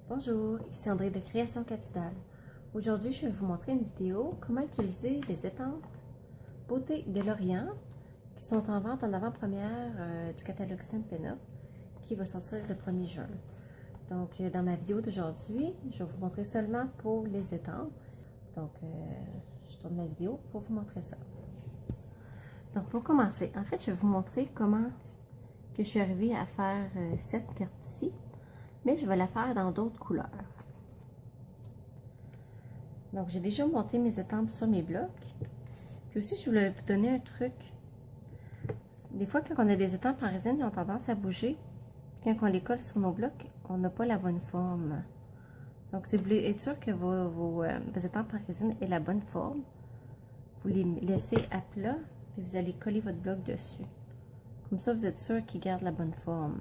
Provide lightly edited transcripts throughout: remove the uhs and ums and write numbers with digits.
Bonjour, ici André de Création Capitale. Aujourd'hui, je vais vous montrer une vidéo comment utiliser les étampes Beauté de Lorient qui sont en vente en avant-première du catalogue Stampin' Up qui va sortir le 1er juin. Donc, dans ma vidéo d'aujourd'hui, je vais vous montrer seulement pour les étampes. Donc, je tourne la vidéo pour vous montrer ça. Donc, pour commencer, en fait, je vais vous montrer comment que je suis arrivée à faire cette carte-ci. Mais je vais la faire dans d'autres couleurs. Donc, j'ai déjà monté mes étampes sur mes blocs. Puis aussi, je voulais vous donner un truc. Des fois, quand on a des étampes en résine, ils ont tendance à bouger. Puis quand on les colle sur nos blocs, on n'a pas la bonne forme. Donc, si vous voulez être sûr que vos étampes en résine aient la bonne forme, vous les laissez à plat, puis vous allez coller votre bloc dessus. Comme ça, vous êtes sûr qu'ils gardent la bonne forme.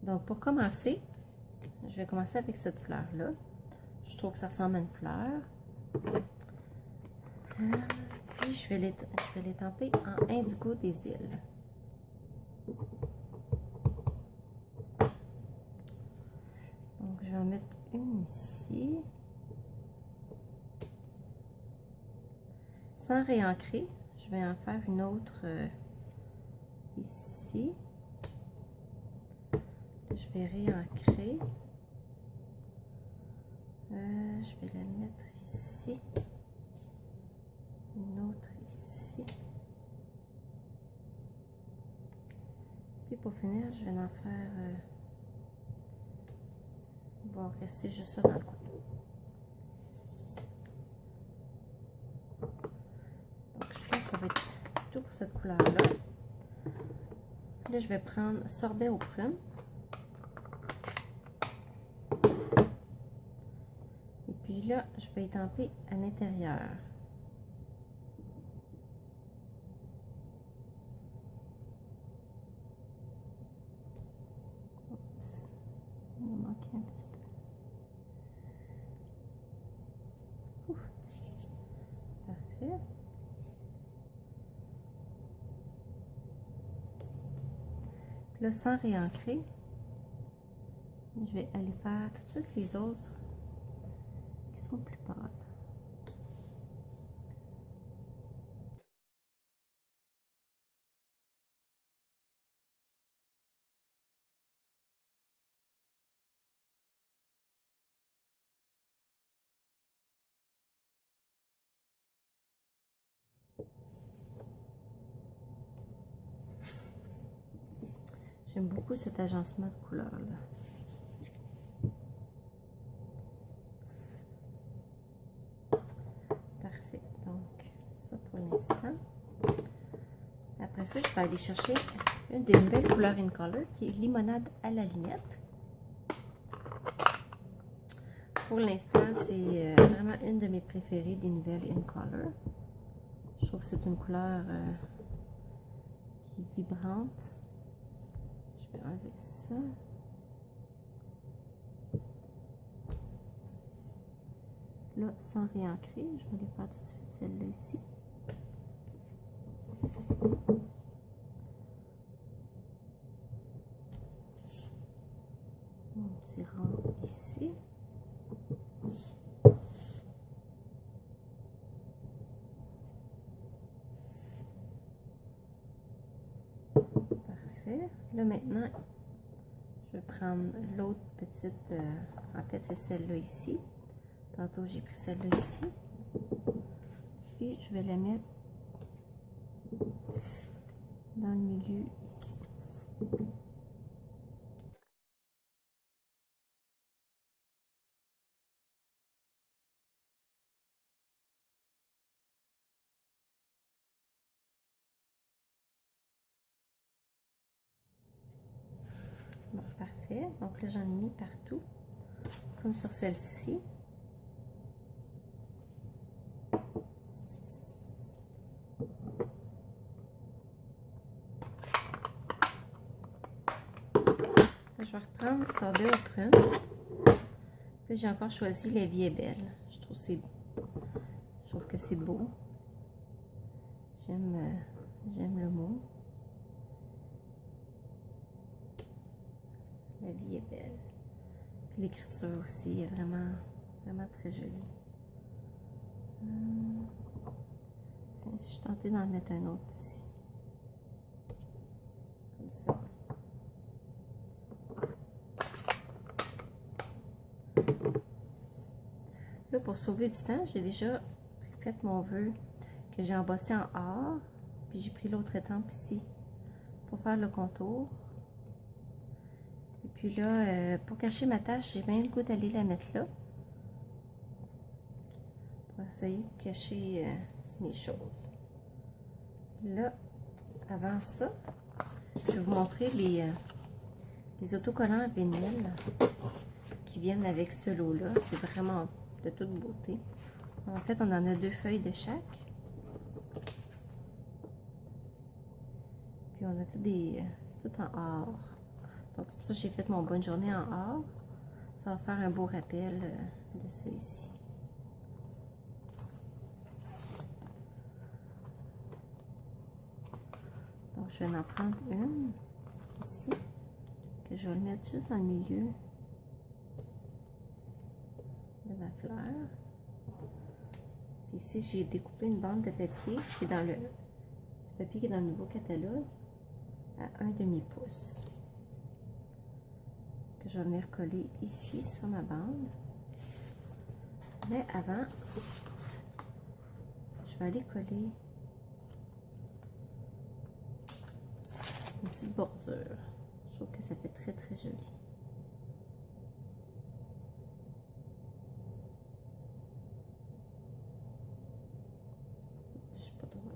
Donc, pour commencer, je vais commencer avec cette fleur-là. Je trouve que ça ressemble à une fleur. Puis, je vais l'étamper en indigo des îles. Donc, je vais en mettre une ici. Sans réancrer, je vais en faire une autre ici. Je vais réancrer. Je vais la mettre ici. Une autre ici. Puis pour finir, je vais en faire... il va rester juste ça dans le coin. Donc je pense que ça va être tout pour cette couleur-là. Là, je vais prendre sorbet aux prunes. Et puis là, je vais étamper à l'intérieur. Oups, il m'a manqué un petit peu. Ouf. Parfait. Puis là, sans réancrer, je vais aller faire tout de suite les autres qui sont plus pâles. J'aime beaucoup cet agencement de couleurs-là. Parfait. Donc, ça pour l'instant. Après ça, je vais aller chercher une des nouvelles couleurs in color qui est limonade à la linette. Pour l'instant, c'est vraiment une de mes préférées des nouvelles in color. Je trouve que c'est une couleur qui est vibrante. Je vais enlever ça. Là, sans réancrer, je vais aller faire tout de suite celle-là ici. Mon petit rang ici. Parfait. Là, maintenant, je vais prendre l'autre petite, en fait, c'est celle-là ici. Tantôt, j'ai pris celle-là ici. Puis, je vais la mettre dans le milieu ici. Bon, parfait. Donc là, j'en ai mis partout, comme sur celle-ci. Je vais reprendre sorbet aux prunes. Puis j'ai encore choisi La vie est belle. Je trouve que c'est beau. J'aime le mot. La vie est belle. Puis l'écriture aussi est vraiment, vraiment très jolie. Tiens, je suis tentée d'en mettre un autre ici. Comme ça. Là, pour sauver du temps, j'ai déjà fait mon vœu que j'ai embossé en or. Puis j'ai pris l'autre étampe ici pour faire le contour. Et puis là, pour cacher ma tâche, j'ai bien le goût d'aller la mettre là. Pour essayer de cacher mes choses. Là, avant ça, je vais vous montrer les autocollants à vinyle qui viennent avec ce lot-là. C'est vraiment de toute beauté. En fait, on en a 2 feuilles de chaque. Puis on a tout c'est tout en or. Donc c'est pour ça que j'ai fait mon bonne journée en or. Ça va faire un beau rappel de ça ici. Donc je vais en prendre une ici, que je vais le mettre juste dans le milieu de ma fleur. Puis ici, j'ai découpé une bande de papier qui est dans du papier qui est dans le nouveau catalogue à 1/2 pouce. Que je vais venir coller ici sur ma bande. Mais avant, je vais aller coller une petite bordure. Je trouve que ça fait très très joli. Je suis pas droite.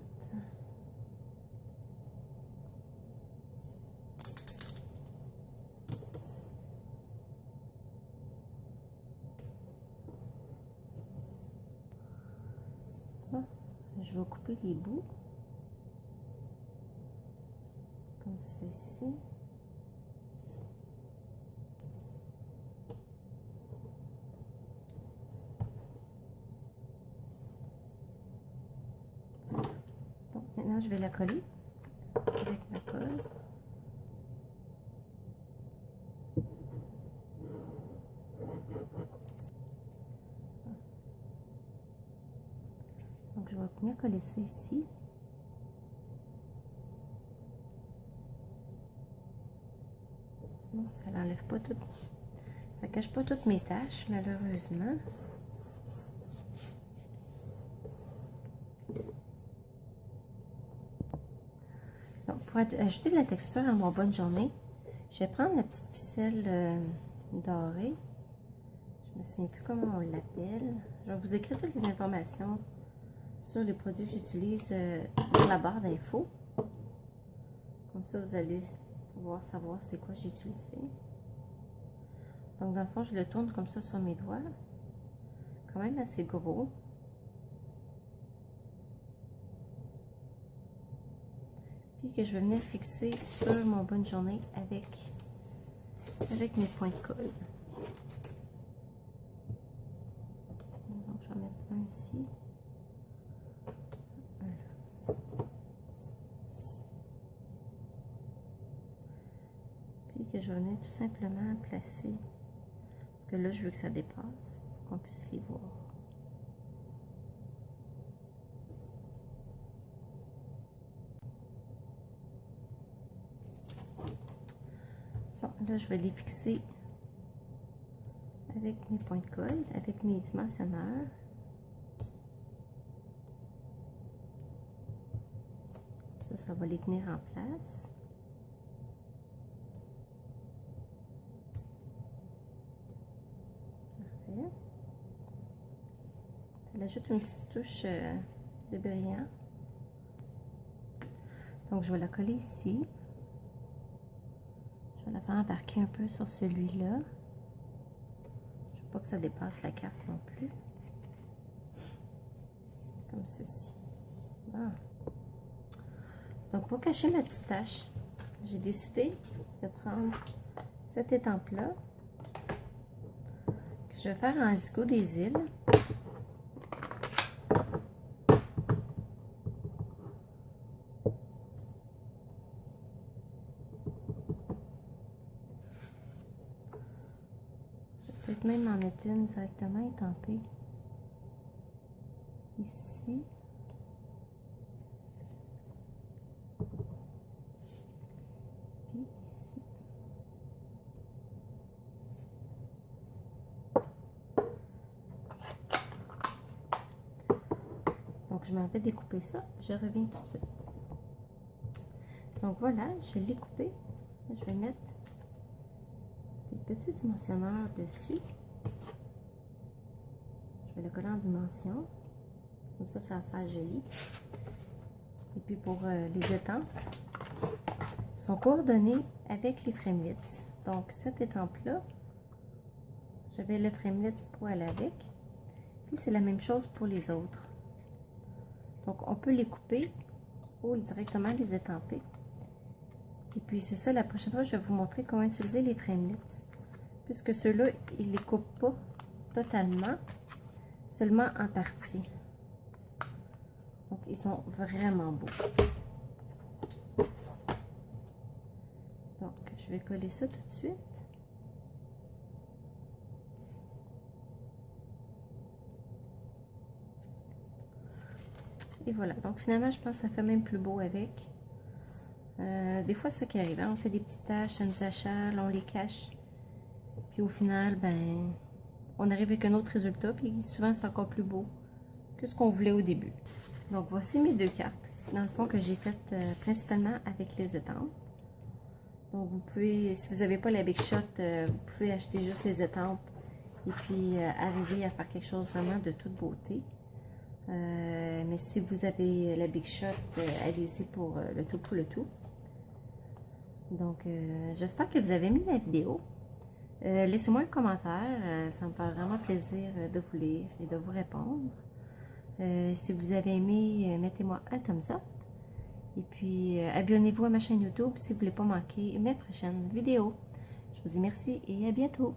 Je vais couper les bouts comme ceci. Donc maintenant je vais la coller avec ma colle. Donc je vais venir coller ça ici. Bon, ça n'enlève pas tout, ça cache pas toutes mes taches malheureusement. Donc pour ajouter de la texture à mon bonne journée, je vais prendre la petite ficelle dorée. Je me souviens plus comment on l'appelle. Je vais vous écrire toutes les informations sur les produits que j'utilise dans la barre d'infos. Comme ça, vous allez pouvoir savoir c'est quoi j'ai utilisé. Donc, dans le fond, je le tourne comme ça sur mes doigts. Quand même assez gros. Puis que je vais venir fixer sur mon bonne journée avec mes points de colle. Donc, je vais en mettre un ici. Que je vais venir tout simplement placer, parce que là je veux que ça dépasse pour qu'on puisse les voir. Bon, là je vais les fixer avec mes points de colle, avec mes dimensionneurs. Ça va les tenir en place. Ça ajoute une petite touche de brillant. Donc je vais la coller ici. Je vais la faire embarquer un peu sur celui-là. Je ne veux pas que ça dépasse la carte non plus. Comme ceci. Bon. Donc pour cacher ma petite tache, j'ai décidé de prendre cette étampe-là que je vais faire en indigo des îles. Peut-être même en mettre une directement étampée. Ici. Puis ici. Donc, je m'en vais découper ça. Je reviens tout de suite. Donc, voilà, je l'ai coupé. Je vais mettre des petits dimensionneurs dessus. Je vais le coller en dimension. Comme ça va faire joli. Et puis, pour les étampes, sont coordonnés avec les framelits. Donc, cette étampe-là, j'avais le framelit pour aller avec. Puis, c'est la même chose pour les autres. Donc, on peut les couper ou directement les étamper. Et puis, c'est ça, la prochaine fois, je vais vous montrer comment utiliser les framelits. Puisque ceux-là, ils ne les coupent pas totalement, seulement en partie. Donc, ils sont vraiment beaux. Donc, je vais coller ça tout de suite. Et voilà. Donc, finalement, je pense que ça fait même plus beau avec. Des fois, c'est ça qui arrive. Hein? On fait des petites taches, ça nous achale, on les cache. Puis au final, ben, on arrive avec un autre résultat. Puis souvent, c'est encore plus beau que ce qu'on voulait au début. Donc, voici mes deux cartes. Dans le fond, que j'ai faites principalement avec les étampes. Donc, vous pouvez, si vous n'avez pas la Big Shot, vous pouvez acheter juste les étampes. Et puis, arriver à faire quelque chose vraiment de toute beauté. Mais si vous avez la Big Shot, allez-y pour le tout pour le tout. Donc, j'espère que vous avez aimé la vidéo. Laissez-moi un commentaire, ça me fait vraiment plaisir de vous lire et de vous répondre. Si vous avez aimé, mettez-moi un thumbs up. Et puis, abonnez-vous à ma chaîne YouTube si vous ne voulez pas manquer mes prochaines vidéos. Je vous dis merci et à bientôt.